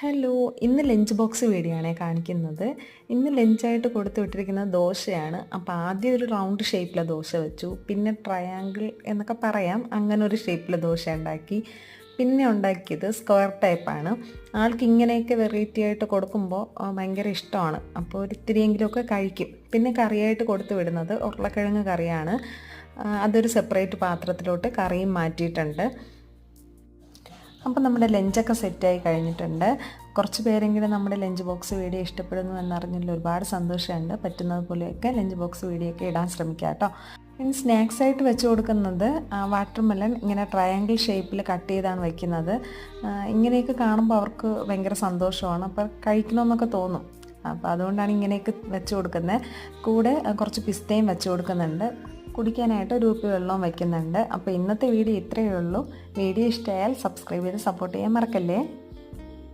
Hello, ഇന്ന് lunch box video ആണ് കാണിക്കുന്നത്. ഇന്ന് ലഞ്ചായിട്ട് കൊടുത്തു വിട്ടിരിക്കുന്നത് ദോശയാണ്. അപ്പോൾ ആദ്യം ഒരു റൗണ്ട് ഷേപ്പിലെ ദോശ വെച്ചു, പിന്നെ ട്രയാങ്കിൾ എന്നൊക്കെ പറയാം, അങ്ങനെ ഒരു ഷേപ്പിലെ ദോശ ഉണ്ടാക്കി. പിന്നെ ഉണ്ടാക്കിയത് സ്ക്വയർ ടൈപ്പാണ്. ആൾക്ക് ഇങ്ങനെയൊക്കെ വെറൈറ്റി ആയിട്ട് കൊടുക്കുമ്പോൾ ഭയങ്കര ഇഷ്ടമാണ്. അപ്പോൾ ഒരു ഇത്തിരിയെങ്കിലുമൊക്കെ കഴിക്കും. പിന്നെ കറിയായിട്ട് കൊടുത്തു വിടുന്നത് ഉരുളക്കിഴങ്ങ് കറിയാണ്. അതൊരു സെപ്പറേറ്റ് പാത്രത്തിലോട്ട് കറിയും മാറ്റിയിട്ടുണ്ട്. അപ്പോൾ നമ്മുടെ ലഞ്ചൊക്കെ സെറ്റായി കഴിഞ്ഞിട്ടുണ്ട്. കുറച്ച് പേരെങ്കിലും നമ്മുടെ ലഞ്ച് ബോക്സ് വീഡിയോ ഇഷ്ടപ്പെടുന്നു എന്നറിഞ്ഞതിൽ ഒരുപാട് സന്തോഷമുണ്ട്. പറ്റുന്നത് പോലെയൊക്കെ ലഞ്ച് ബോക്സ് വീഡിയോ ഒക്കെ ഇടാൻ ശ്രമിക്കുക കേട്ടോ. പിന്നെ സ്നാക്സ് ആയിട്ട് വെച്ച് കൊടുക്കുന്നത് വാട്ടർമെലൺ ഇങ്ങനെ ട്രയാങ്കിൾ ഷേപ്പിൽ കട്ട് ചെയ്താണ് വയ്ക്കുന്നത്. ഇങ്ങനെയൊക്കെ കാണുമ്പോൾ അവർക്ക് ഭയങ്കര സന്തോഷമാണ്. അപ്പോൾ കഴിക്കണമെന്നൊക്കെ തോന്നും. അപ്പോൾ അതുകൊണ്ടാണ് ഇങ്ങനെയൊക്കെ വെച്ച് കൊടുക്കുന്നത്. കൂടെ കുറച്ച് പിസ്തയും വെച്ച് കൊടുക്കുന്നുണ്ട്. കുടിക്കാനായിട്ട് ഒരു കുപ്പി വെള്ളവും വയ്ക്കുന്നുണ്ട്. അപ്പോൾ ഇന്നത്തെ വീഡിയോ ഇത്രയേ ഉള്ളൂ. വീഡിയോ ഇഷ്ടമായാൽ സബ്സ്ക്രൈബ് ചെയ്ത് സപ്പോർട്ട് ചെയ്യാൻ മറക്കല്ലേ.